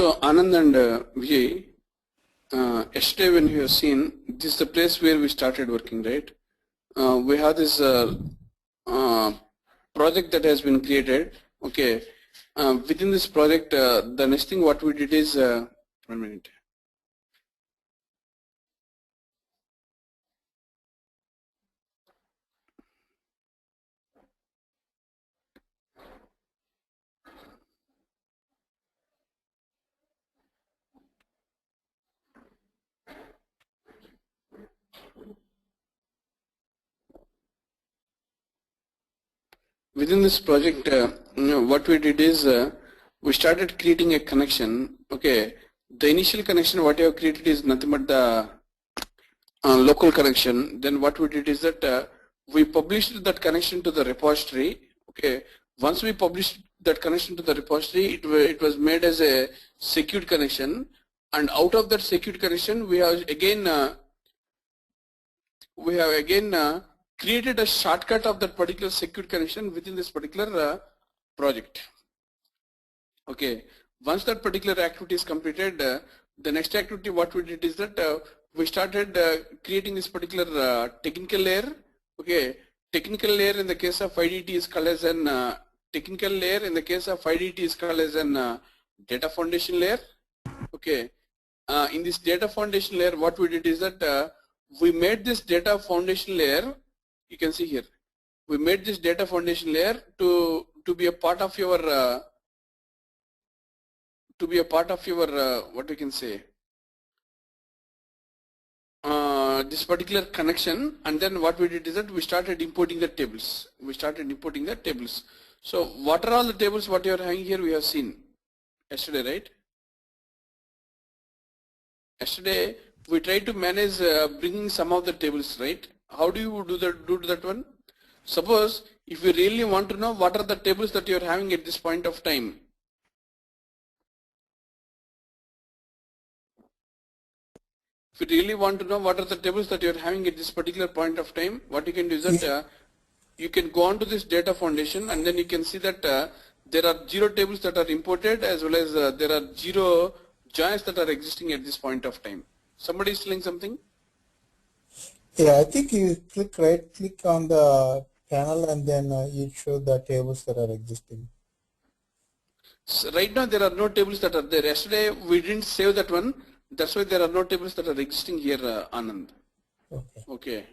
So Anand and Vijay, yesterday when you have seen, this is the place where we started working, right? We have this uh, project that has been created. Okay, within this project, the next thing what we did is 1 minute. Within this project, what we did is we started creating a connection. Okay, the initial connection what you have created is nothing but the local connection. Then what we did is that we published that connection to the repository. Okay, once we published that connection to the repository, it was made as a secured connection, and out of that secured connection, we have again created a shortcut of that particular secured connection within this particular project. Okay, once that particular activity is completed, the next activity what we did is that we started creating this particular technical layer. Okay, technical layer in the case of IDT is called as an technical layer. In the case of IDT is called as an data foundation layer. Okay, in this data foundation layer, what we did is that we made this data foundation layer. You can see here, we made this data foundation layer to be a part of your what we can say this particular connection. And then what we did is that we started importing the tables. So what are all the tables what you are having here? We have seen yesterday, right? Yesterday we tried to manage bringing some of the tables, right? How do you do that one? Suppose if you really want to know what are the tables that you are having at this point of time, if you really want to know what are the tables that you are having at this particular point of time, what you can do is that you can go on to this data foundation, and then you can see that there are 0 tables that are imported, as well as there are 0 joins that are existing at this point of time. Somebody is telling something? Yeah, I think you right click on the panel and then you show the tables that are existing. So right now there are no tables that are there. Yesterday we didn't save that one. That's why there are no tables that are existing here, Anand. Okay. Okay.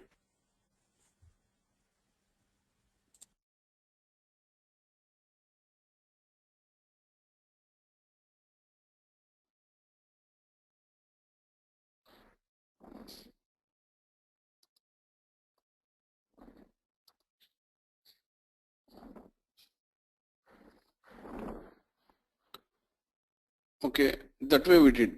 Okay, that way we did.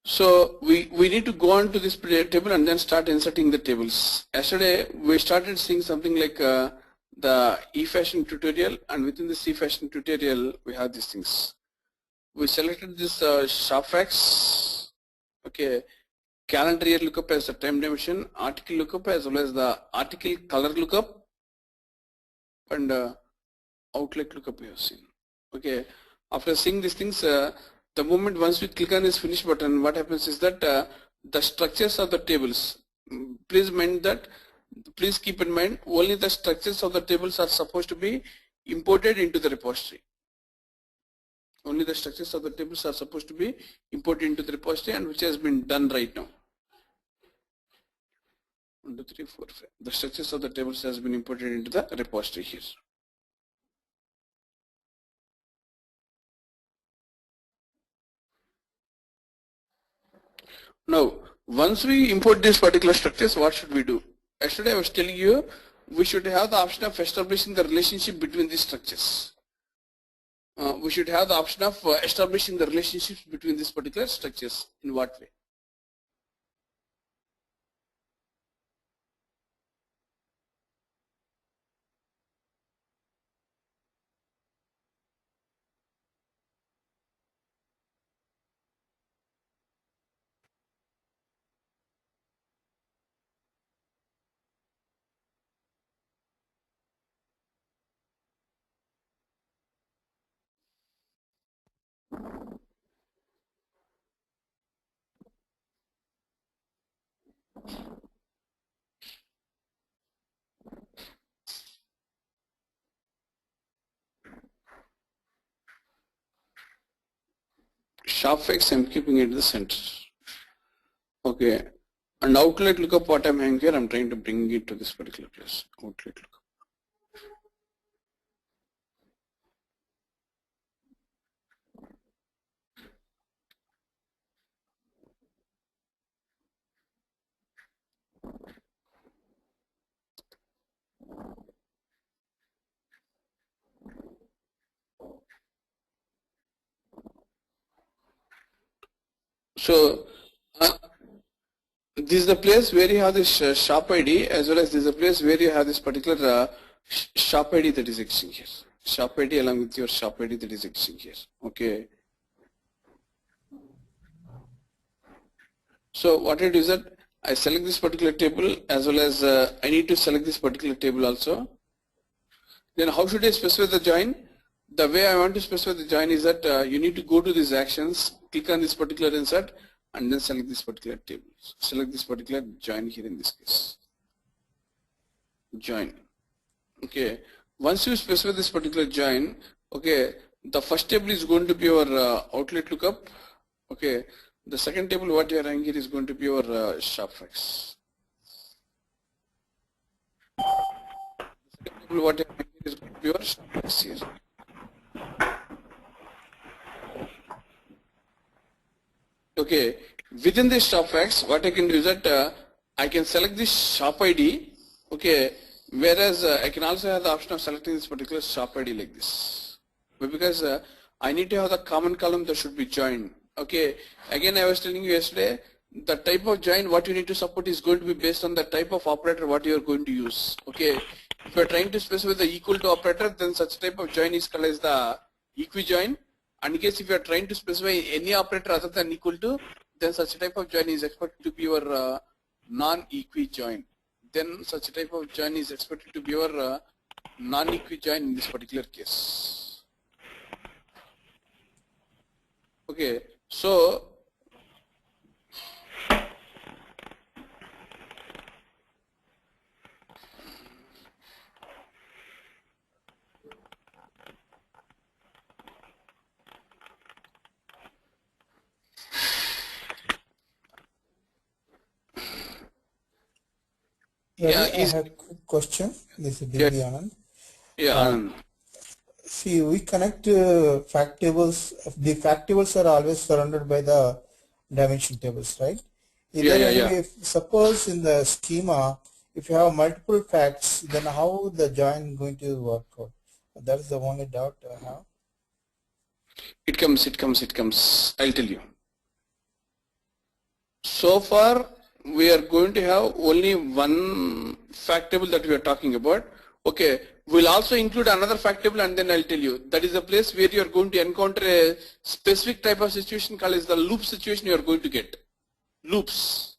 So we need to go on to this table and then start inserting the tables. Yesterday we started seeing something like the eFashion tutorial, and within this eFashion tutorial we have these things. We selected this shop facts, okay, calendar year lookup as a time dimension, article lookup as well as the article color lookup, and outlet lookup we have seen. Okay, after seeing these things, the moment once we click on this finish button, what happens is that the structures of the tables, please keep in mind only the structures of the tables are supposed to be imported into the repository. Only the structures of the tables are supposed to be imported into the repository, and which has been done right now. 1, 2, 3, 4, 5. The structures of the tables has been imported into the repository here. Now, once we import these particular structures, what should we do? Yesterday I was telling you, we should have the option of establishing the relationship between these structures. We should have the option of establishing the relationships between these particular structures. In what way? SharpFX, I'm keeping it in the center. Okay. And outlet lookup, what I'm having here, I'm trying to bring it to this particular place. Outlet lookup. So this is the place where you have this sharp ID, as well as this is the place where you have this particular sharp ID that is existing here. Sharp ID along with your sharp ID that is existing here. Okay. So what I do is that I select this particular table, as well as I need to select this particular table also. Then how should I specify the join? The way I want to specify the join is that you need to go to these actions, click on this particular insert, and then select this particular table. So select this particular join here in this case. Join. Okay. Once you specify this particular join, okay, the first table is going to be your outlet lookup. Okay. The second table what you are having here is going to be your SharpFX. The second table what you are having here is going to be your SharpFX here. Okay, within this SharpFX, what I can do is that I can select this sharp ID, okay, whereas I can also have the option of selecting this particular sharp ID like this. But because I need to have the common column that should be joined. Okay, again I was telling you yesterday, the type of join what you need to support is going to be based on the type of operator what you are going to use. Okay, if you are trying to specify the equal to operator, then such type of join is called as the equijoin. And in case if you are trying to specify any operator other than equal to, then such type of join is expected to be your non-equijoin. Then such type of join is expected to be your non-equijoin in this particular case. Okay, so Ravi, yeah, I have a quick question. This is yeah, Divya Anand. yeah, Anand. See, we connect fact tables. The fact tables are always surrounded by the dimension tables, right? Is Yeah, there yeah, any yeah. way, suppose in the schema, if you have multiple facts, then how the join going to work out? That's the only doubt I have. It comes. I'll tell you. So far, we are going to have only one fact table that we are talking about. Okay, we'll also include another fact table, and then I'll tell you. That is a place where you are going to encounter a specific type of situation called as the loop situation you are going to get. Loops.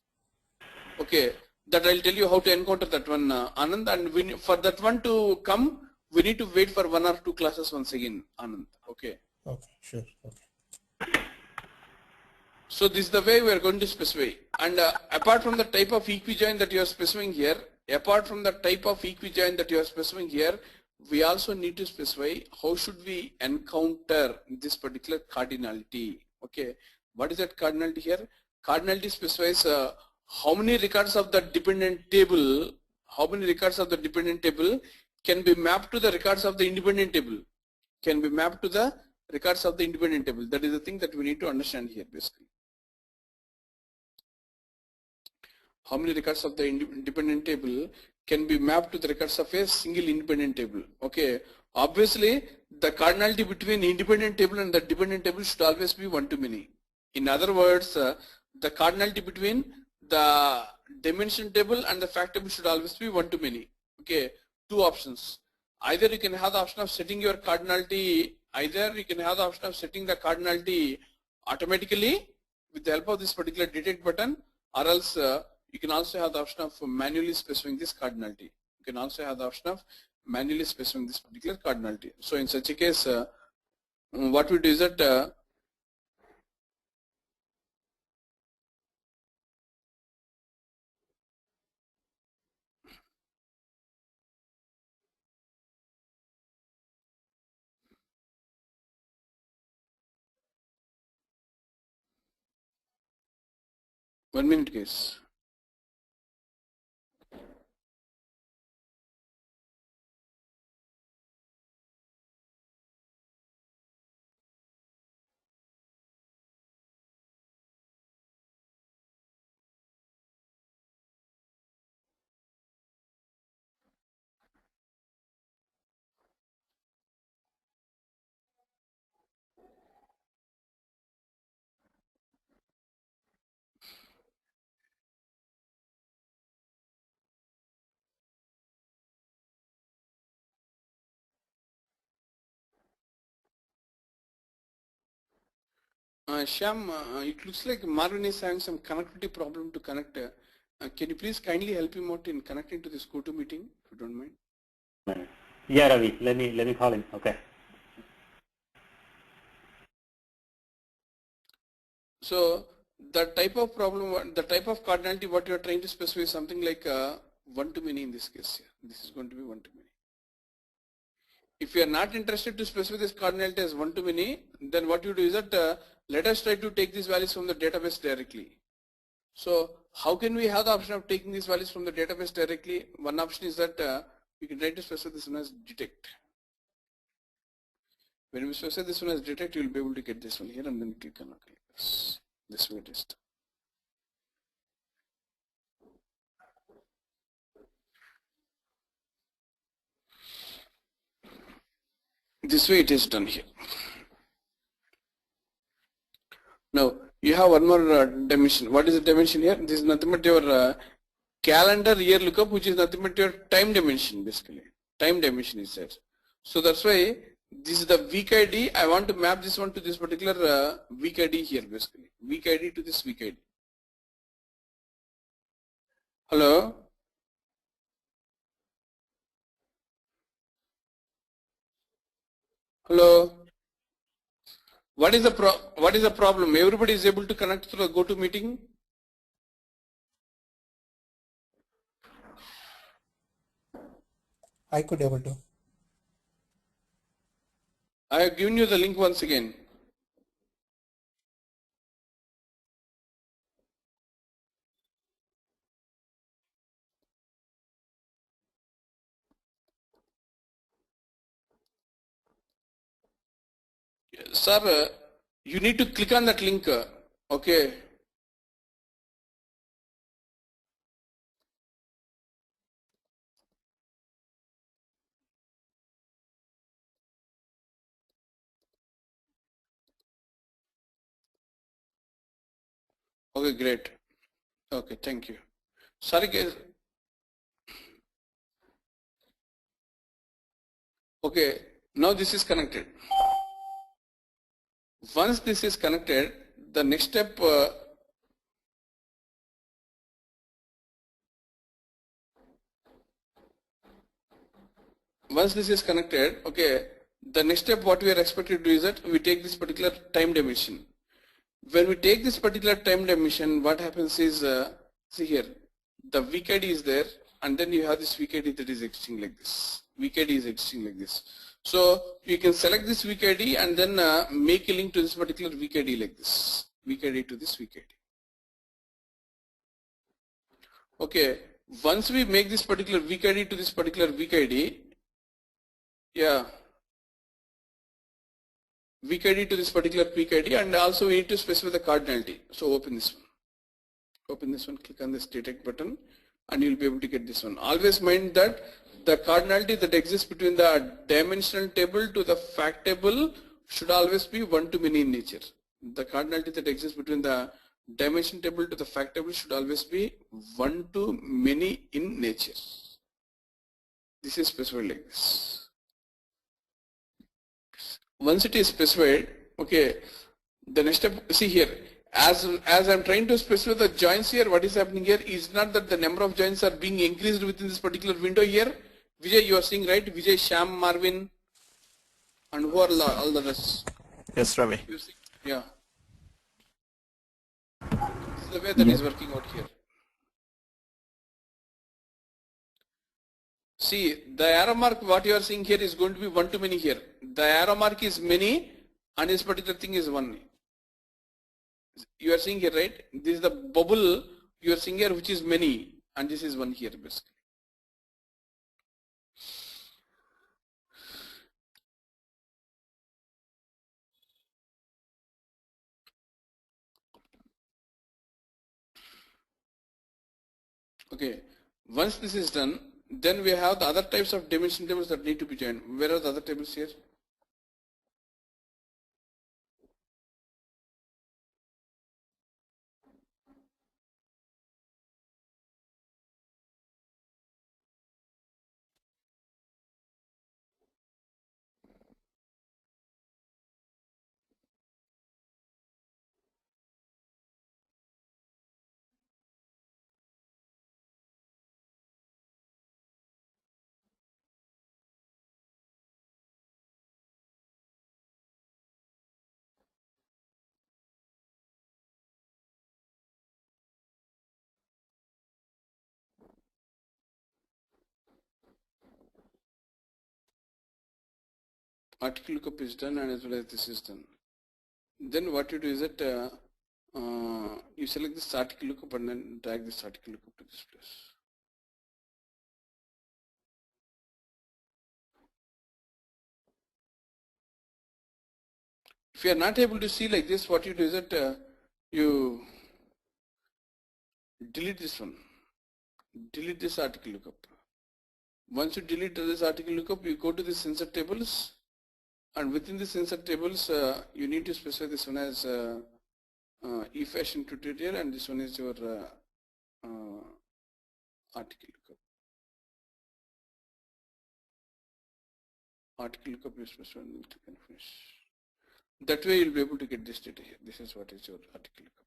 Okay, that I'll tell you how to encounter that one, Anand. And for that one to come, we need to wait for 1 or 2 classes once again, Anand. Okay. Okay, sure. Okay. So this is the way we are going to specify. And apart from the type of equijoin that you are specifying here, we also need to specify how should we encounter this particular cardinality. Okay, what is that cardinality here? Cardinality specifies how many records of the dependent table, can be mapped to the records of the independent table. That is the thing that we need to understand here basically. How many records of the independent table can be mapped to the records of a single independent table. Okay, obviously the cardinality between independent table and the dependent table should always be 1 to many. In other words, the cardinality between the dimension table and the fact table should always be 1 to many. Okay, 2 options. Either you can have the option of setting your cardinality, automatically with the help of this particular detect button, or else you can also have the option of manually specifying this cardinality. So in such a case, what we do is that 1 minute case. Shyam, it looks like Marvin is having some connectivity problem to connect. Can you please kindly help him out in connecting to this GoToMeeting, if you don't mind? Yeah, Ravi. Let me call him. Okay. So the type of problem, the type of cardinality what you are trying to specify is something like one-to-many in this case here. This is going to be one-to-many. If you are not interested to specify this cardinality as one-to-many, then what you do is that let us try to take these values from the database directly. So how can we have the option of taking these values from the database directly? One option is that we can try to specify this one as detect. When we specify this one as detect, you will be able to get this one here and then click on OK. This way it is. This way it is done here. Now you have one more dimension. What is the dimension here? This is nothing but your calendar year lookup, which is nothing but your time dimension basically. Time dimension is there. So that's why this is the week ID. I want to map this one to this particular week ID here basically. Week ID to this week ID. Hello? Hello? What is the problem? Everybody is able to connect through a GoToMeeting? I could able to. I have given you the link once again. Sir, you need to click on that link. Okay. Okay, great. Okay, thank you. Sorry, guys. Okay, now this is connected. Once this is connected, the next step once this is connected, okay, the next step what we are expected to do is that we take this particular time dimension. When we take this particular time dimension, what happens is, see here, the week ID is there, and then you have this week ID that is existing like this. Week ID is existing like this. So you can select this week ID and then make a link to this particular week ID like this. Week ID to this week ID. Okay, once we make this particular week ID to this particular week ID, yeah, week ID to this particular week ID, and also we need to specify the cardinality. So open this one. Open this one, click on this detect button, and you'll be able to get this one. Always mind that the cardinality that exists between the dimensional table to the fact table should always be one-to-many in nature. The cardinality that exists between the dimension table to the fact table should always be one-to-many in nature. This is specified like this. Once it is specified, okay, the next step, see here, as I'm trying to specify the joins here, what is happening here is not that the number of joins are being increased within this particular window here. Vijay, you are seeing, right? Vijay, Shyam, Marvin, and who are all the rest? Yes, Ravi. You see? Yeah. This is the way that is working out here. See, the arrow mark, what you are seeing here is going to be one-to-many here. The arrow mark is many, and this particular thing is one. You are seeing here, right? This is the bubble you are seeing here, which is many, and this is one here basically. Okay, once this is done, then we have the other types of dimension tables that need to be joined. Where are the other tables here? Article lookup is done, and as well as this is done. Then what you do is that you select this article lookup and then drag this article lookup to this place. If you are not able to see like this, what you do is that you delete this one, delete this article lookup. Once you delete this article lookup, you go to this insert tables, and within this insert tables, you need to specify this one as eFashion tutorial, and this one is your article lookup. Article lookup you specify and you can finish. That way you'll be able to get this data here. This is what is your article lookup.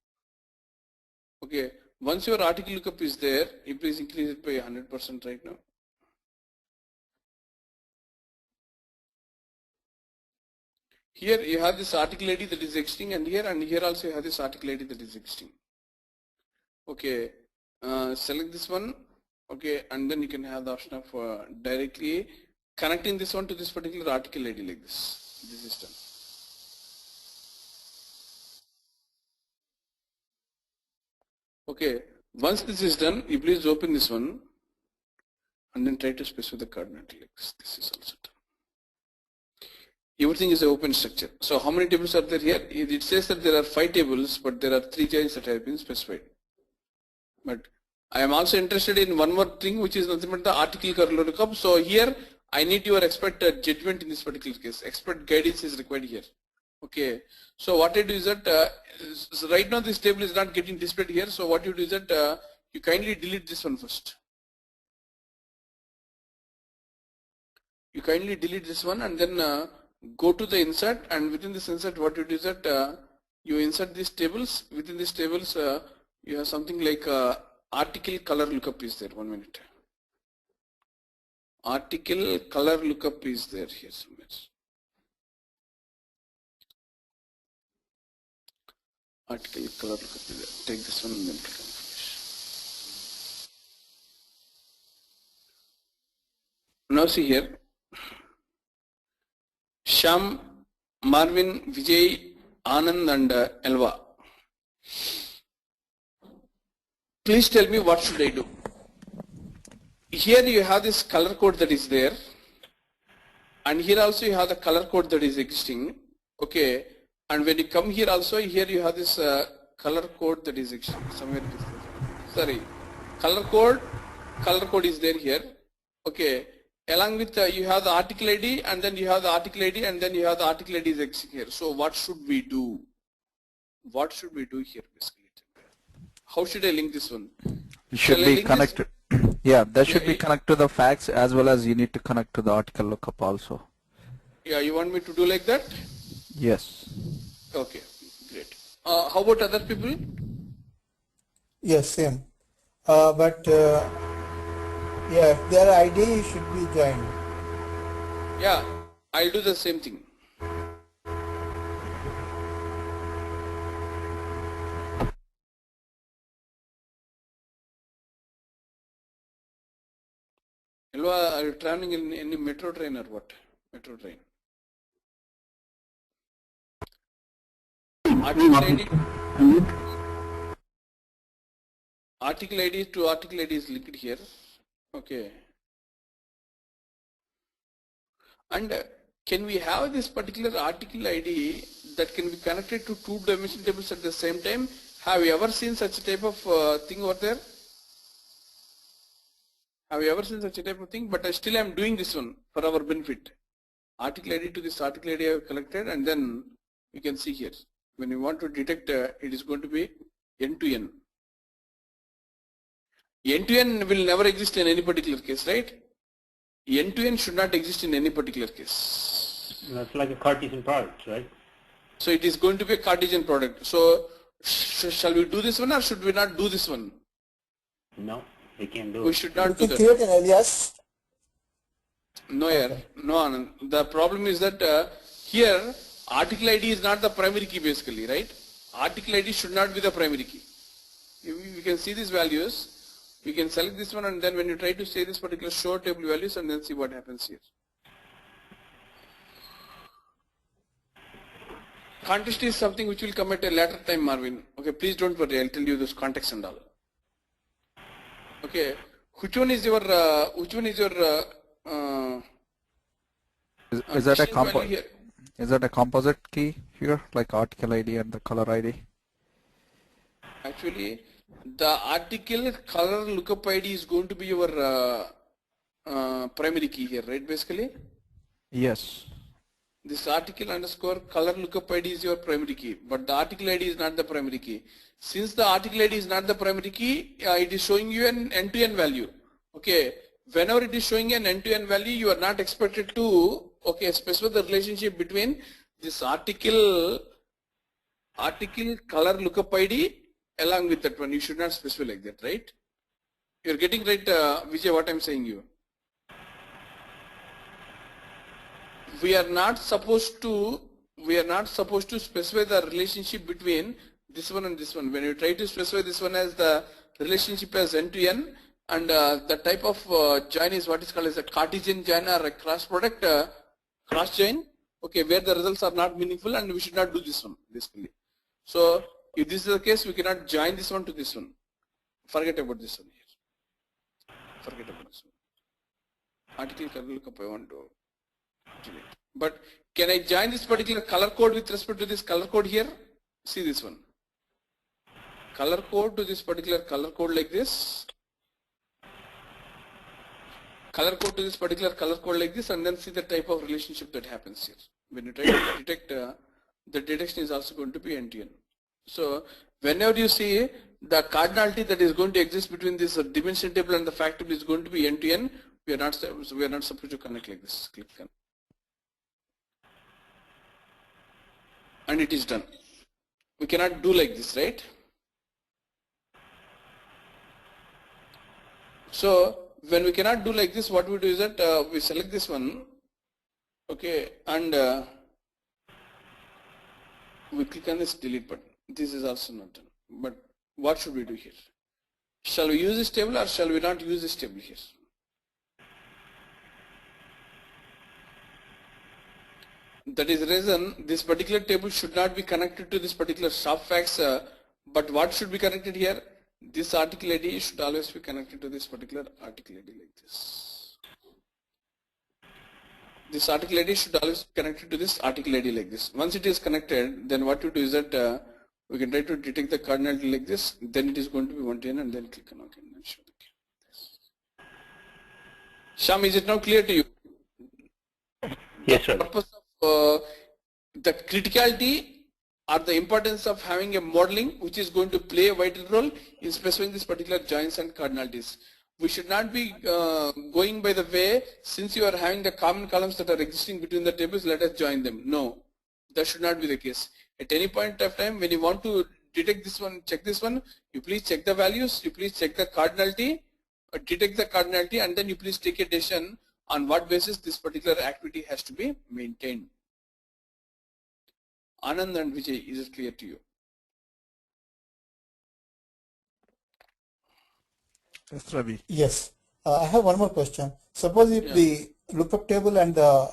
Okay, once your article lookup is there, you please increase it by 100% right now. Here you have this article ID that is existing, and here also you have this article ID that is existing. Okay, select this one. Okay, and then you can have the option of directly connecting this one to this particular article ID like this. This is done. Okay, once this is done, you please open this one and then try to specify the coordinate like this. This is also done. Everything is an open structure. So how many tables are there here? It says that there are 5 tables, but there are 3 joins that have been specified. But I am also interested in one more thing, which is nothing but the article color lookup. So here I need your expert judgment in this particular case. Expert guidance is required here. Okay. So what I do is that so right now this table is not getting displayed here. So what you do is that you kindly delete this one first. You kindly delete this one and then go to the insert, and within this insert what you do is that you insert these tables. Within these tables you have something like article color lookup is there. 1 minute. Article color lookup is there here somewhere. Article color lookup is there. Take this one and then click on finish. Now see here. Sham, Marvin, Vijay, Anand and Elva. Please tell me what should I do. Here you have this color code that is there, and here also you have the color code that is existing. Okay, and when you come here also, here you have this color code that is existing. Somewhere it is there. Sorry, color code is there here. Okay. Along with you have the article ID, and then you have the article ID, and then you have the article ID is existing here. So what should we do? What should we do here basically? How should I link this one? It should be connected. Yeah, that should be connected to the facts as well as you need to connect to the article lookup also. Yeah, you want me to do like that? Yes. Okay, great. How about other people? Yes, same. But yeah, if their ID should be joined. Yeah, I'll do the same thing. Hello, are you traveling in any metro train or what? Metro train. Article ID. Article ID to article ID is linked here. Okay. And can we have this particular article ID that can be connected to two dimension tables at the same time? Have you ever seen such a type of thing over there? Have you ever seen such a type of thing? But I still am doing this one for our benefit. Article ID to this article ID I have collected, and then you can see here. When you want to detect, it is going to be N2N. N2N will never exist in any particular case, right? N2N should not exist in any particular case. That's like a Cartesian product, right? So it is going to be a Cartesian product. So shall we do this one or should we not do this one? No, we can't do We it. should not You do can that. create an alias. No, no, Anand. The problem is that here article ID is not the primary key basically, right? Article ID should not be the primary key. We can see these values. We can select this one, and then when you try to say this particular show table values, and then see what happens here. Context is something which will come at a later time, Marvin. Okay, please don't worry. I'll tell you this context and all. Okay, which one is your Is that a distinct value here? is that a composite key here, like article ID and the color ID? Actually, the article color lookup ID is going to be your primary key here, right? Basically, Yes. this article underscore color lookup ID is your primary key, but the article ID is not the primary key. Since the article ID is not the primary key, it is showing you an N2N value. Okay, whenever it is showing an N2N value, you are not expected to specify the relationship between this article color lookup ID along with that one. You should not specify like that, right? You're getting right, Vijay, what I'm saying you. We are not supposed to specify the relationship between this one and this one. When you try to specify this one as the relationship as N2N, and the type of join is what is called as a Cartesian join or a cross product cross join, okay, where the results are not meaningful, and we should not do this one basically. So if this is the case, we cannot join this one to this one. Forget about this one here. Forget about this one. Article color lookup I want to delete. But can I join this particular color code with respect to this color code here? See this one. Color code to this particular color code like this. Color code to this particular color code like this, and then see the type of relationship that happens here. When you try to detect, the detection is also going to be N2N. So whenever you see the cardinality that is going to exist between this dimension table and the fact table is going to be N2N, we are not supposed to connect like this. Click connect. And it is done. We cannot do like this, right? So when we cannot do like this, what we do is that we select this one, okay, and we click on this delete button. This is also not done. But what should we do here? Shall we use this table or shall we not use this table here? That is the reason this particular table should not be connected to this particular shop facts, but what should be connected here? This article ID should always be connected to this particular article ID like this. This article ID should always be connected to this article ID like this. Once it is connected, then what you do is that we can try to detect the cardinality like this. Then it is going to be 110, and then click on OK and then show the key. Sham, is it now clear to you? Yes, sir. The purpose of the criticality or the importance of having a modeling which is going to play a vital role in specifying this particular joins and cardinalities. We should not be going by the way, since you are having the common columns that are existing between the tables, let us join them. No, that should not be the case. At any point of time, when you want to detect this one, check this one, you please check the values, you please check the cardinality, detect the cardinality, and then you please take a decision on what basis this particular activity has to be maintained. Anand and Vijay, is it clear to you? Yes, Ravi. Yes. I have one more question. Suppose if the lookup table and the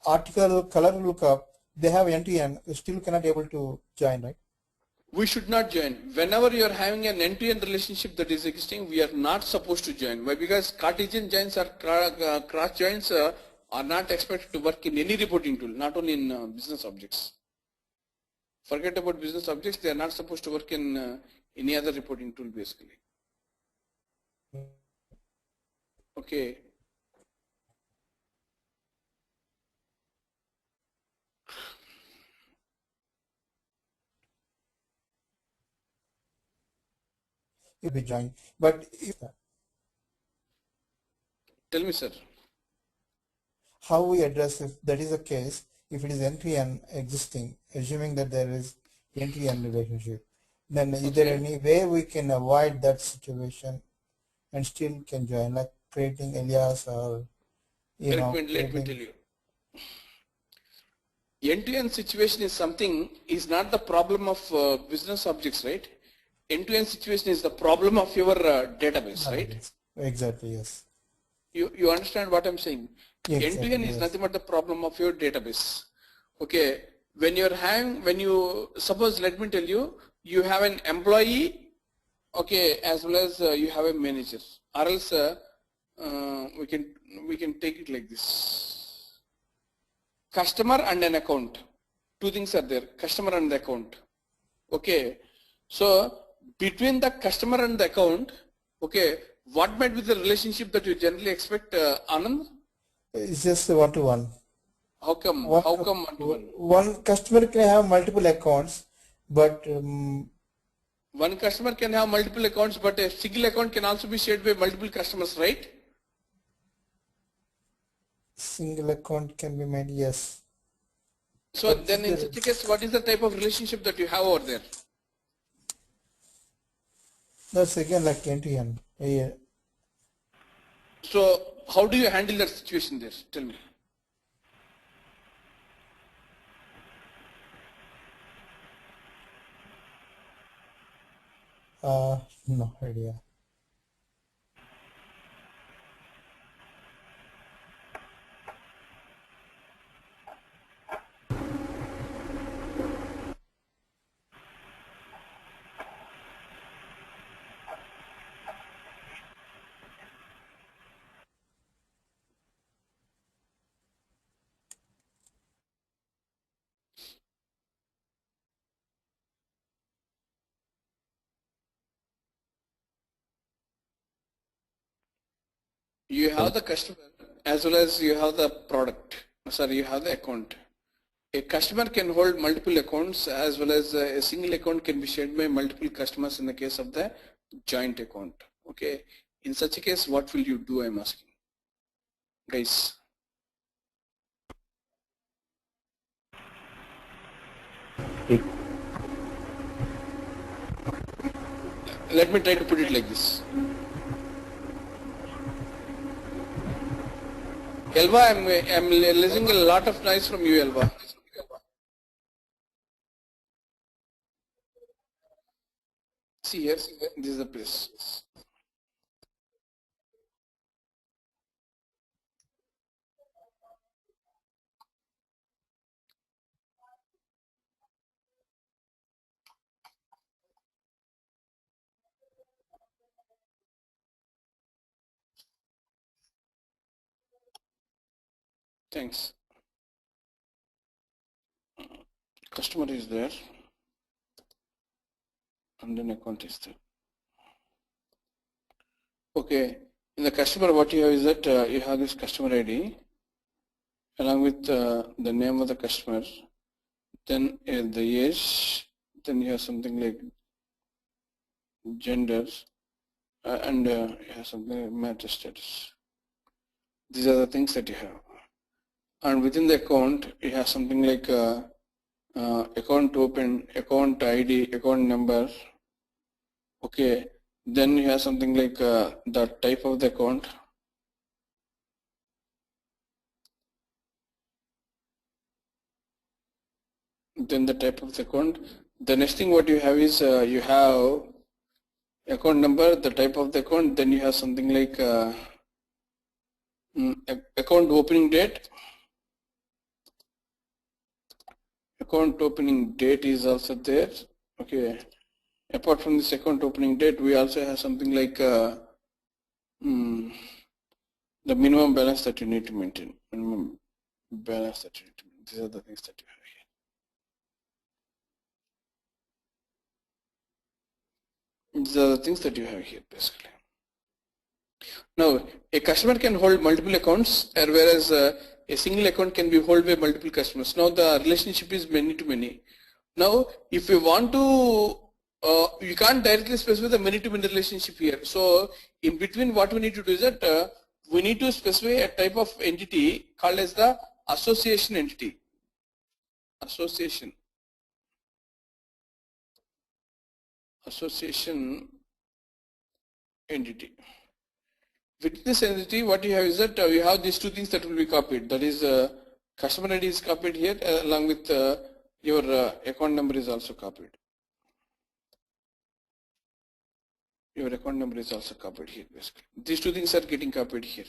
article color lookup, they have N2N, you still cannot able to join, right? we should not join. Whenever you are having an end-to-end relationship that is existing, we are not supposed to join. Why? Because Cartesian joins or cross joins are not expected to work in any reporting tool, not only in business objects. Forget about business objects, they are not supposed to work in any other reporting tool basically. Okay. It will be joined. But if, Tell me, sir. how we address if that is the case, if it is end-to-end existing, assuming that there is end-to-end relationship, then is there any way we can avoid that situation and still can join, like creating alias or, you know, Let me tell you. End-to-end situation is something, is not the problem of business objects, right? End-to-end situation is the problem of your database, right? Exactly, yes. You understand what I'm saying? Exactly, End-to-end is yes. nothing but the problem of your database. Okay, when you're having, suppose, let me tell you, you have an employee, okay, as well as you have a manager, or else we can take it like this. Customer and an account. Two things are there, customer and the account. Okay, so between the customer and the account, okay, what might be the relationship that you generally expect, Anand? It's just one-to-one. How come? One, How come one-to-one? one customer can have multiple accounts, but One customer can have multiple accounts, but a single account can also be shared by multiple customers, right? single account can be made, yes. So then in such a case, what is the type of relationship that you have over there? That's again like end-to-end. Yeah. So how do you handle that situation there? Tell me. No idea. You have the customer as well as you have the product. Sorry, you have the account. A customer can hold multiple accounts as well as a single account can be shared by multiple customers in the case of the joint account. Okay. In such a case, what will you do? I'm asking. Guys. Let me try to put it like this. Elva, I'm listening a lot of noise from you, Elva. See here, this is the place. Thanks. Customer is there and then account is there. Okay, in the customer what you have is that you have this customer ID along with the name of the customer, then the age, then you have something like gender and you have something like marital status. These are the things that you have. And within the account, you have something like account open, account ID, account number. Okay, then you have something like the type of the account. Then the type of the account. The next thing what you have is you have account number, the type of the account, then you have something like account opening date. Account opening date is also there. Okay. Apart from this account opening date, we also have something like the minimum balance that you need to maintain. Minimum balance that you need to maintain. These are the things that you have here. These are the things that you have here basically. Now, a customer can hold multiple accounts, whereas a single account can be held by multiple customers. Now, the relationship is many to many. Now, if you want to, you can't directly specify the many-to-many relationship here. So, in between, what we need to do is that we need to specify a type of entity called as the association entity. Association entity. With this entity, what you have is that you have these two things that will be copied. That is, customer ID is copied here, along with your account number is also copied. Your account number is also copied here basically. These two things are getting copied here.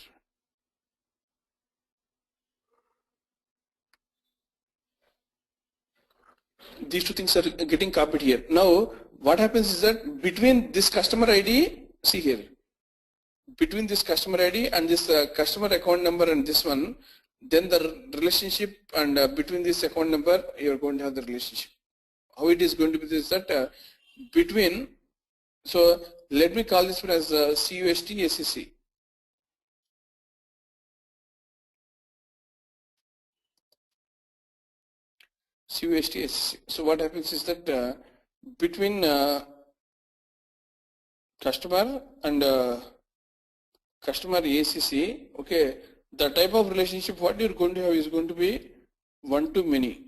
These two things are getting copied here. Now, what happens is that between this customer ID, see here, between this customer ID and this customer account number and this one, then the relationship, and between this account number, you are going to have the relationship. How it is going to be is that between, so let me call this one as CUST SEC. CUST SEC. So what happens is that between customer and customer ACC, okay, the type of relationship what you're going to have is going to be one to many.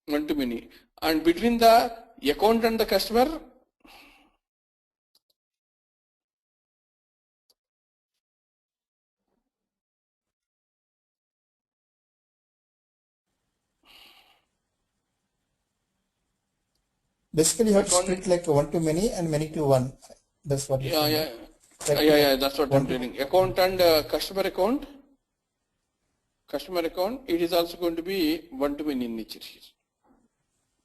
One to many. And between the account and the customer, basically you have to split like one to many and many to one. That's what you're saying. Yeah, that's what I'm telling. Account and customer account, it is also going to be one to many in nature here.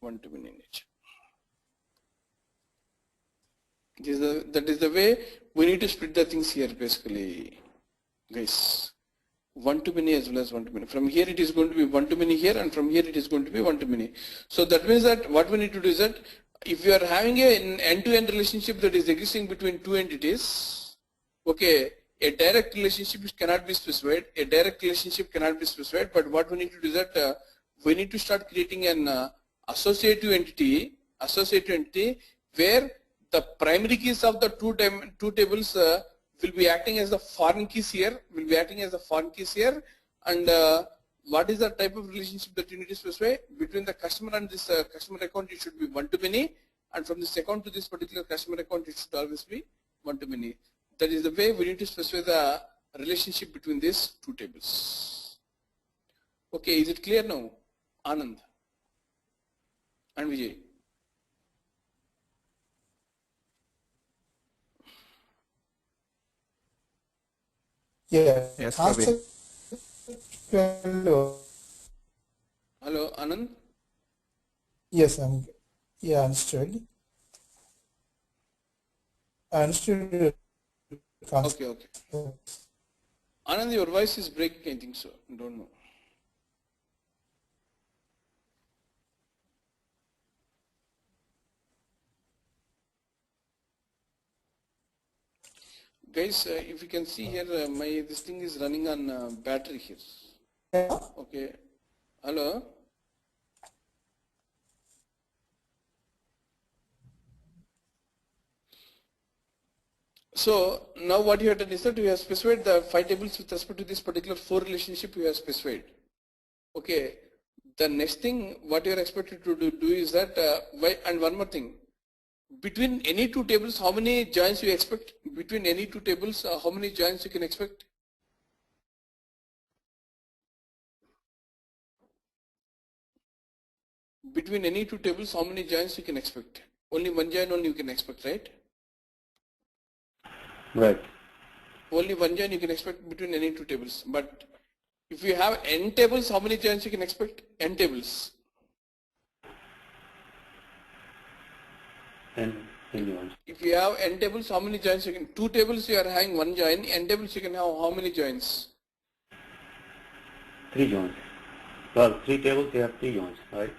One to many in nature. That is the way we need to split the things here basically, guys. One to many as well as one to many. From here it is going to be one to many here, and from here it is going to be one to many. So that means that what we need to do is that if you are having an end-to-end relationship that is existing between two entities, okay, a direct relationship cannot be specified. A direct relationship cannot be specified. But what we need to do is that we need to start creating an associative entity where the primary keys of the two tables will be acting as the foreign keys here, and what is the type of relationship that you need to specify between the customer and this customer account? It should be one to many, and from this account to this particular customer account, it should always be one to many. That is the way we need to specify the relationship between these two tables. Okay, is it clear now, Anand and Vijay? Yeah. Yes, Hello, Anand? yes, understood. Understood. Okay. Anand, your voice is breaking, I think so. I don't know. Guys, if you can see here, this thing is running on battery here. Yeah. Okay. Hello? So now what you have done is that you have specified the 5 tables with respect to this particular 4 relationship you have specified. Okay. The next thing what you are expected to do is that, and one more thing, between any two tables, how many joins you expect? Between any two tables, how many joins you can expect? Between any two tables, how many joins you can expect? Only one join only you can expect, right? Right. Only one join you can expect between any two tables. But if you have n tables, how many joins you can expect? N tables. N joins. If you have n tables, how many joins you can? 2 tables you are having 1 join. N tables you can have how many joins? 3 joins. Well, 3 tables, you have 3 joins, right?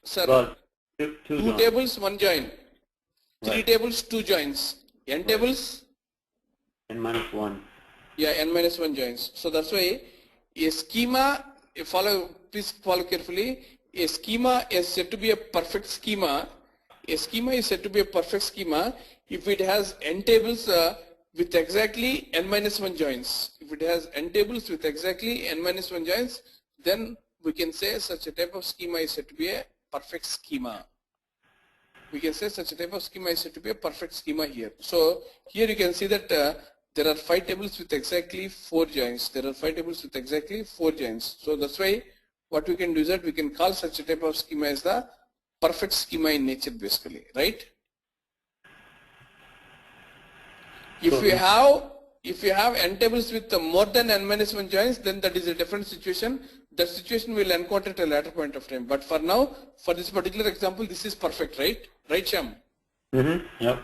Sir, Well, 2 2 joins. tables, 1 join. 3 Right. tables, 2 joins. N Right. tables, N minus 1. yeah, n minus 1 joins. So that's why a schema, please follow carefully. A schema is said to be a perfect schema. A schema is said to be a perfect schema if it has n tables with exactly n minus 1 joins. If it has n tables with exactly n minus 1 joins, then we can say such a type of schema is said to be a perfect schema. We can say such a type of schema is said to be a perfect schema here. So here you can see that there are 5 tables with exactly 4 joins. There are 5 tables with exactly 4 joins. So that's why what we can do is that we can call such a type of schema as the perfect schema in nature basically, right? If you have n tables with more than n minus 1 joins, then that is a different situation. That situation will encounter at a later point of time. But for now, for this particular example, this is perfect, right? Right, Shyam? Yep.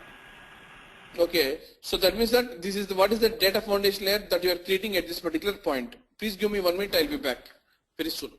Okay. So that means that this is what is the data foundation layer that you are creating at this particular point. Please give me 1 minute. I'll be back very soon.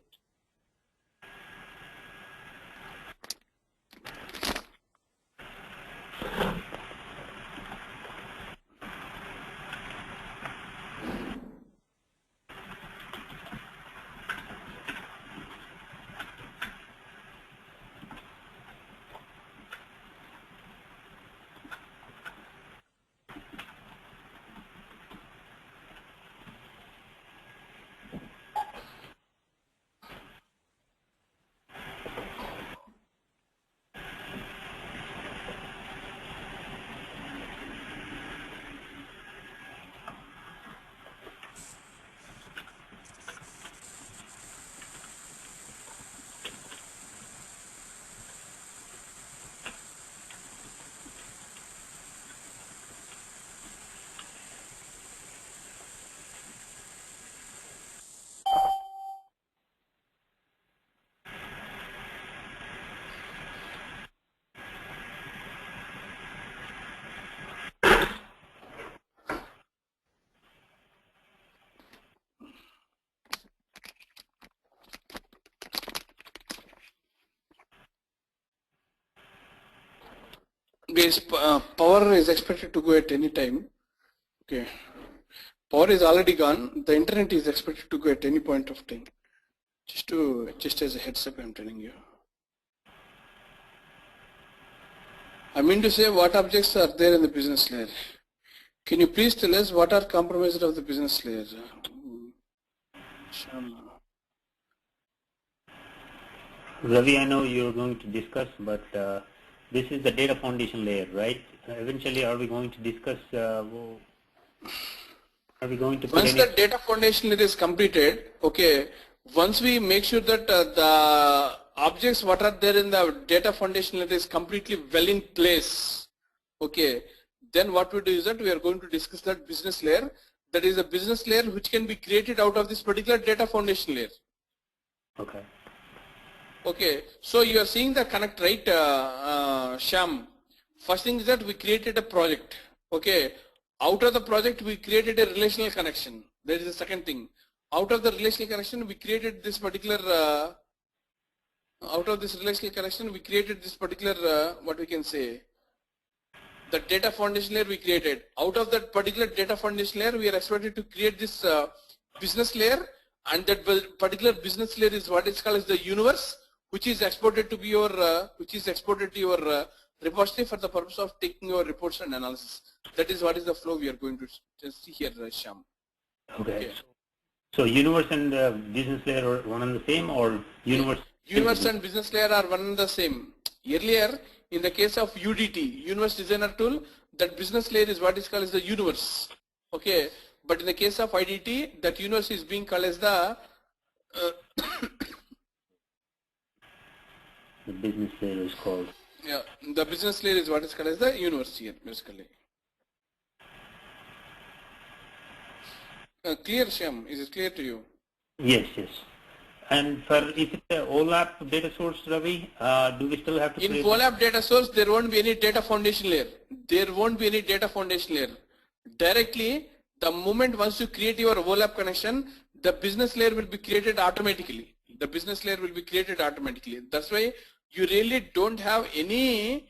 Guys, power is expected to go at any time. Okay. Power is already gone. The internet is expected to go at any point of time. Just as a heads up, I'm telling you. I mean to say, what objects are there in the business layer? Can you please tell us what are compromised of the business layer? Ravi, I know you're going to discuss, but this is the data foundation layer, right? Eventually, are we going to discuss, are we going to put Once any... the data foundation layer is completed, okay, once we make sure that the objects what are there in the data foundation layer is completely well in place, okay, then what we do is that we are going to discuss that business layer. That is a business layer which can be created out of this particular data foundation layer. Okay. Okay, so you are seeing the connect, right, Shyam? First thing is that we created a project. Okay, out of the project we created a relational connection. That is the second thing. Out of the relational connection we created this particular, what we can say, the data foundation layer we created. Out of that particular data foundation layer, we are expected to create this business layer, and that particular business layer is what is called as the universe, which is exported to be your, repository for the purpose of taking your reports and analysis. That is what is the flow we are going to see here, Shyam. Okay. So universe and business layer are one and the same, or universe? Universe and business layer are one and the same. Earlier, in the case of UDT, Universe Designer Tool, that business layer is what is called as the universe. Okay, but in the case of IDT, that universe is being called as the The business layer is called. yeah, the business layer is what is called as the universe here, basically. Clear, Shyam? Is it clear to you? Yes, yes. And for is it a OLAP data source, Ravi? Do we still have to In create? OLAP data source, there won't be any data foundation layer. There won't be any data foundation layer. Directly, the moment once you create your OLAP connection, the business layer will be created automatically. The business layer will be created automatically. That's why you really don't have any.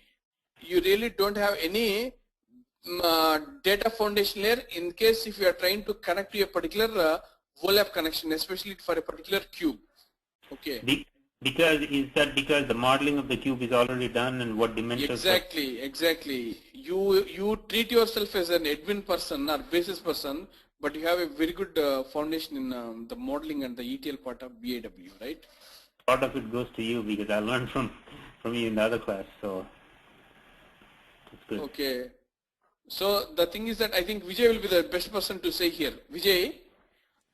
Data foundation layer in case if you are trying to connect to a particular OLAP connection, especially for a particular cube. Okay. Because the modeling of the cube is already done and what dimensions? Exactly. You treat yourself as an admin person or basis person, but you have a very good foundation in the modeling and the ETL part of BAW, right? Part of it goes to you because I learned from you in the other class, so that's good. Okay. So the thing is that I think Vijay will be the best person to say here. Vijay,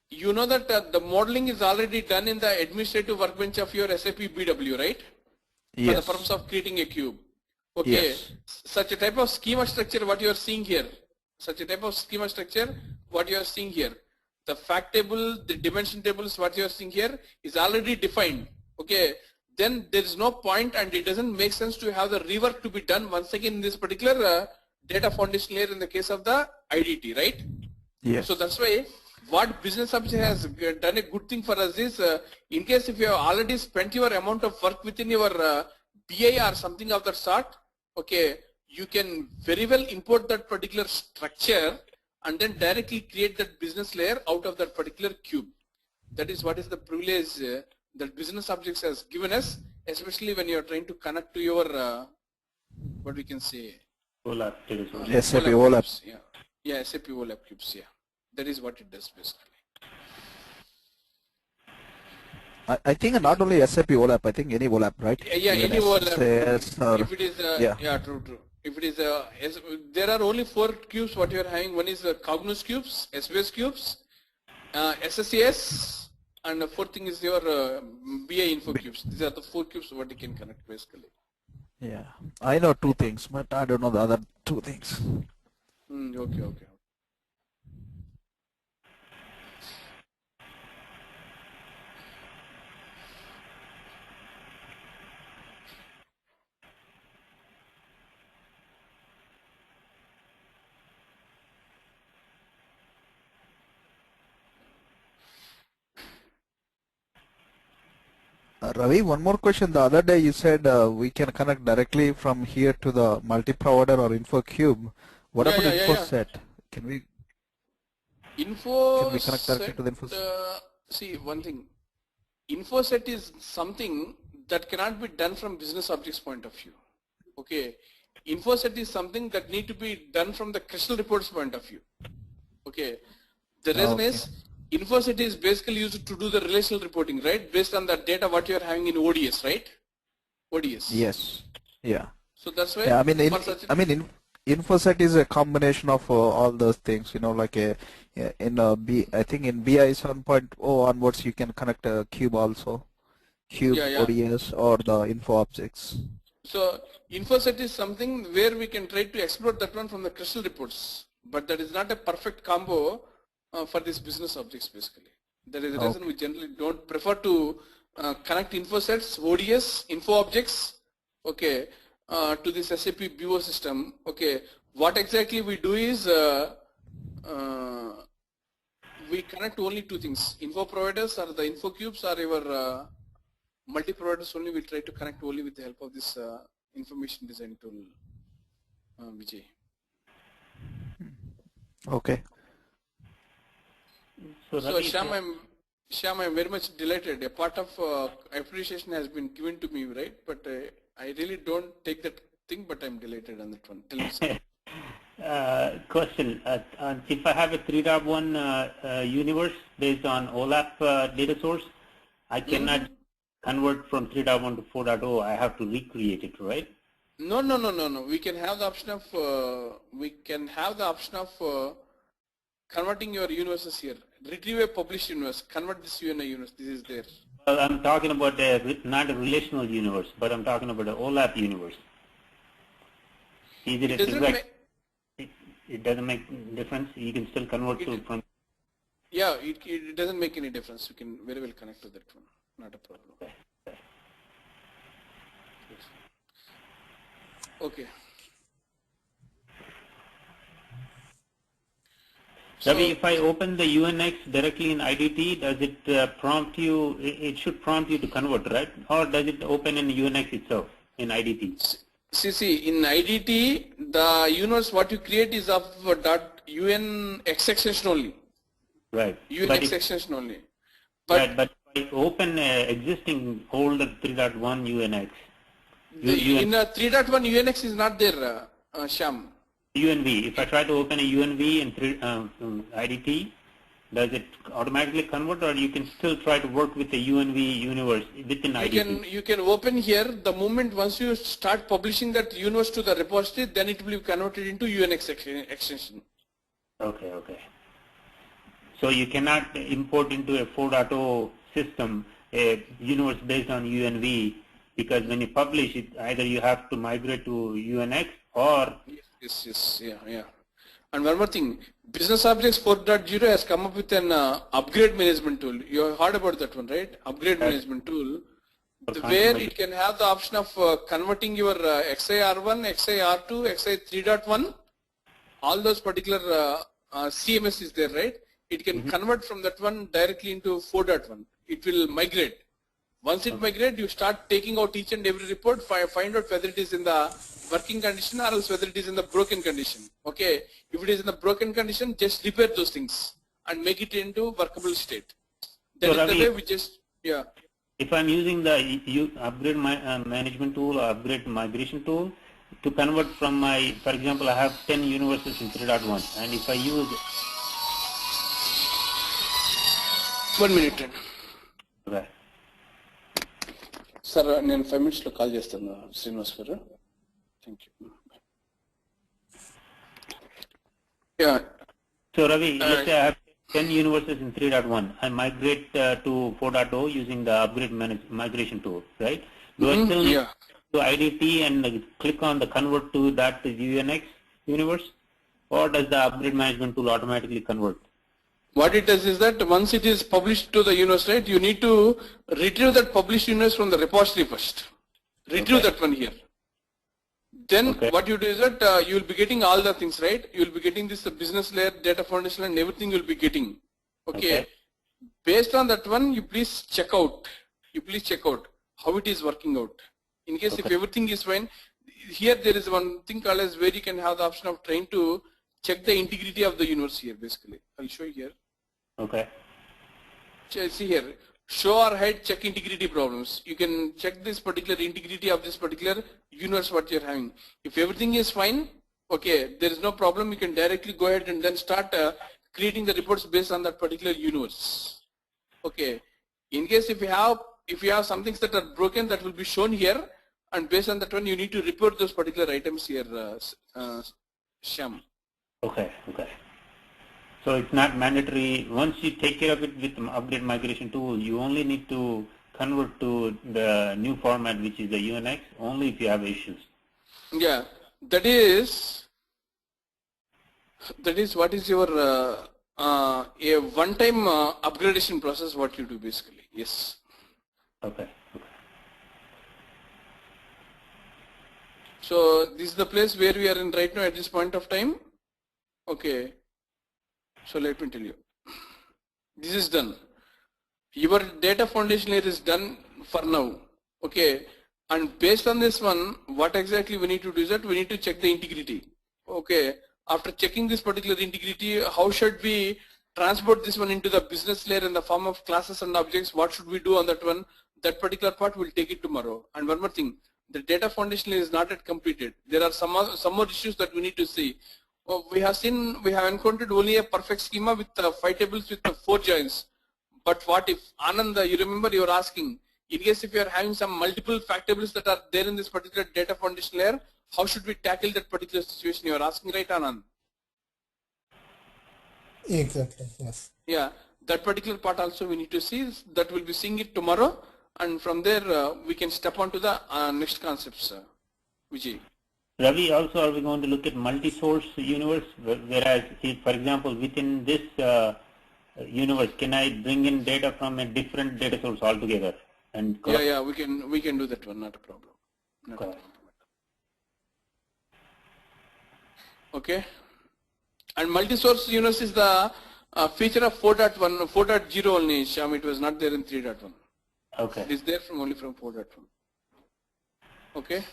you know that the modeling is already done in the administrative workbench of your SAP BW, right? Yes. For the purpose of creating a cube. Okay. Yes. Such a type of schema structure, what you are seeing here. The fact table, the dimension tables, what you are seeing here is already defined. Okay. Then there is no point and it doesn't make sense to have the rework to be done once again in this particular data foundation layer in the case of the IDT, right? Yes. So that's why what business object has done a good thing for us is in case if you have already spent your amount of work within your BI or something of that sort, okay, you can very well import that particular structure and then directly create that business layer out of that particular cube. That is what is the privilege that business objects has given us, especially when you are trying to connect to your what we can say OLAP data source. SAP OLAP. cubes, yeah, SAP OLAP cubes, yeah. That is what it does basically. I think not only SAP OLAP, I think any OLAP, right? Yeah, Even any OLAP. SAS or, If it is, yeah. true. If it is, there are only 4 cubes what you are having. One is Cognos cubes, SBS cubes, SSCS, and the 4th thing is your BI info cubes. These are the 4 cubes what you can connect basically. Yeah, I know 2 things, but I don't know the other 2 things. Okay. Ravi, one more question. The other day you said we can connect directly from here to the multi-provider or InfoCube. What about InfoSet? Can we connect directly to the InfoSet? See, one thing. InfoSet is something that cannot be done from business objects point of view. Okay. InfoSet is something that need to be done from the crystal reports point of view. Okay. The reason is InfoSet is basically used to do the relational reporting, right? Based on the data what you are having in ODS, right? ODS. Yes. Yeah. So that's why. Yeah, InfoSet is a combination of all those things. You know, like I think in BI 7.0 onwards you can connect a cube also, cube, ODS, or the info objects. So InfoSet is something where we can try to exploit that one from the crystal reports, but that is not a perfect combo for these business objects basically. That is the reason we generally don't prefer to connect InfoSets, ODS, info objects, okay, to this SAP BO system. Okay, what exactly we do is we connect only 2 things: info providers or the info cubes or your multi-providers. Only we try to connect only with the help of this information design tool, Vijay. Okay. So Shyam, I'm very much delighted. A part of appreciation has been given to me, right? But I really don't take that thing, but I'm delighted on that one. Tell me, sir. Question, if I have a 3.1 universe based on OLAP data source, I cannot convert from 3.1 to 4.0. I have to recreate it, right? No. We can have the option of converting your universes here. Retrieve a published universe, convert this to a universe. This is there. Well, I'm talking about not a relational universe, but I'm talking about an OLAP universe. It doesn't make difference. You can still convert from. Yeah, it doesn't make any difference. You can very well connect to that one. Not a problem. Okay. Ravi, if I open the UNX directly in IDT, does it prompt you? It should prompt you to convert, right? Or does it open in UNX itself in IDT? See, in IDT, the universe what you create is of .unx extension only. Right. UNX extension only. But if I open existing older 3.1 UNX. In 3.1 UNX is not there, Shyam. UNV. If I try to open a UNV in IDT, does it automatically convert, or you can still try to work with the UNV universe within IDT? You can open here. The moment once you start publishing that universe to the repository, then it will be converted into UNX extension. Okay. So you cannot import into a 4.0 system a universe based on UNV, because when you publish it, either you have to migrate to UNX or... Yes, yeah. And one more thing, Business Objects 4.0 has come up with an upgrade management tool. You have heard about that one, right? Upgrade management tool, where it can have the option of converting your XIR1, XIR2, XI 3.1, all those particular CMS is there, right? It can convert from that one directly into 4.1. It will migrate. Once it migrates, you start taking out each and every report, find out whether it is in the working condition or else whether it is in the broken condition. Okay, if it is in the broken condition, just repair those things and make it into workable state. That is the way we just, If I'm using the upgrade management tool or upgrade migration tool to convert from my, for example, I have 10 universes in 3.1, and if I use... 1 minute. Okay. Sir, నేను 5 minutes లో call చేస్తాను శ్రీనివాస్ గారు. Thank you. Yeah. So Ravi, let's say I have 10 universes in 3.1. I migrate to 4.0 using the upgrade migration tool, right? Do I still need to IDT and click on the convert to that UNX universe, or does the upgrade management tool automatically convert? What it does is that once it is published to the universe, right, you need to retrieve that published universe from the repository first. Retrieve that one here. Then what you do is that you will be getting all the things, right? You will be getting this business layer, data foundation, and everything you will be getting. Okay. Based on that one, you please check out. How it is working out. In case if everything is fine, here there is one thing called as where you can have the option of trying to check the integrity of the universe here. Basically, I'll show you here. Okay. See here. Show or hide check integrity problems. You can check this particular integrity of this particular universe what you're having. If everything is fine, okay, there is no problem. You can directly go ahead and then start creating the reports based on that particular universe. Okay. In case if you have some things that are broken, that will be shown here, and based on that one, you need to report those particular items here, Shyam. Okay. So it's not mandatory. Once you take care of it with the upgrade migration tool, you only need to convert to the new format, which is the UNX, only if you have issues. Yeah, that is what is your a one-time upgradation process. What you do basically, yes. Okay. So this is the place where we are in right now at this point of time. Okay. So let me tell you, this is done. Your data foundation layer is done for now. Okay. And based on this one, what exactly we need to do is that we need to check the integrity. Okay. After checking this particular integrity, how should we transport this one into the business layer in the form of classes and objects? What should we do on that one? That particular part we'll take it tomorrow. And one more thing, the data foundation layer is not yet completed. There are some more issues that we need to see. We have encountered only a perfect schema with 5 tables with 4 joins. But what if, Anand, you remember you were asking, in case if you are having some multiple fact tables that are there in this particular data foundation layer, how should we tackle that particular situation? You are asking, right, Anand? Exactly, yes. Yeah, that particular part also we need to see. That we'll be seeing it tomorrow, and from there we can step on to the next concepts, Vijay. Ravi, also are we going to look at multi-source universe, whereas, for example, within this universe, can I bring in data from a different data source altogether? and Yeah, we can do that one, not a problem. Not a correct. problem. Okay. And multi-source universe is the feature of 4.1, 4.0 only, Shyam. It was not there in 3.1. Okay. It is there only from 4.1. Okay.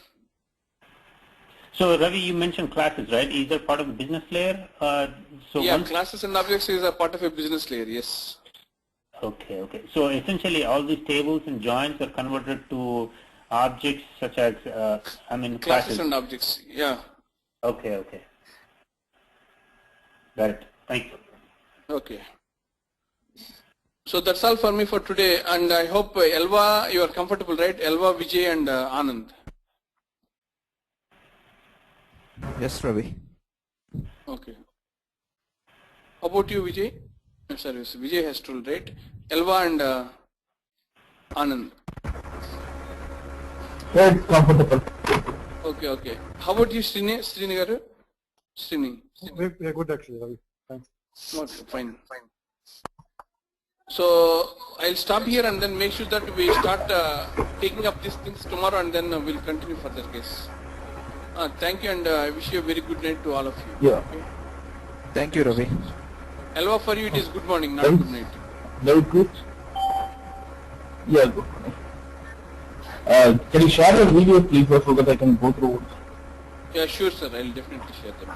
So Ravi, you mentioned classes, right? Is that part of the business layer? Classes and objects is a part of a business layer. Yes. Okay. So essentially, all these tables and joins are converted to objects such as, Classes and objects. Yeah. Okay. Got it. Thank you. Okay. So that's all for me for today, and I hope Elva, you are comfortable, right? Elva, Vijay, and Anand. Yes, Ravi. Okay. How about you, Vijay? Sorry, Vijay has told, right? Elva and Anand. Yeah, it's comfortable. Okay. How about you, Srini? Srini. We're good actually, Ravi. Thanks. Okay, fine. So I'll stop here and then make sure that we start taking up these things tomorrow, and then we'll continue further case. Thank you, and I wish you a very good night to all of you. Yeah. Okay? Thank you, Ravi. Elva, for you it is good morning, not Thanks. good night. Very good. Yeah, good. Can you share the video please so that I can go through? Yeah, sure, sir. I'll definitely share them.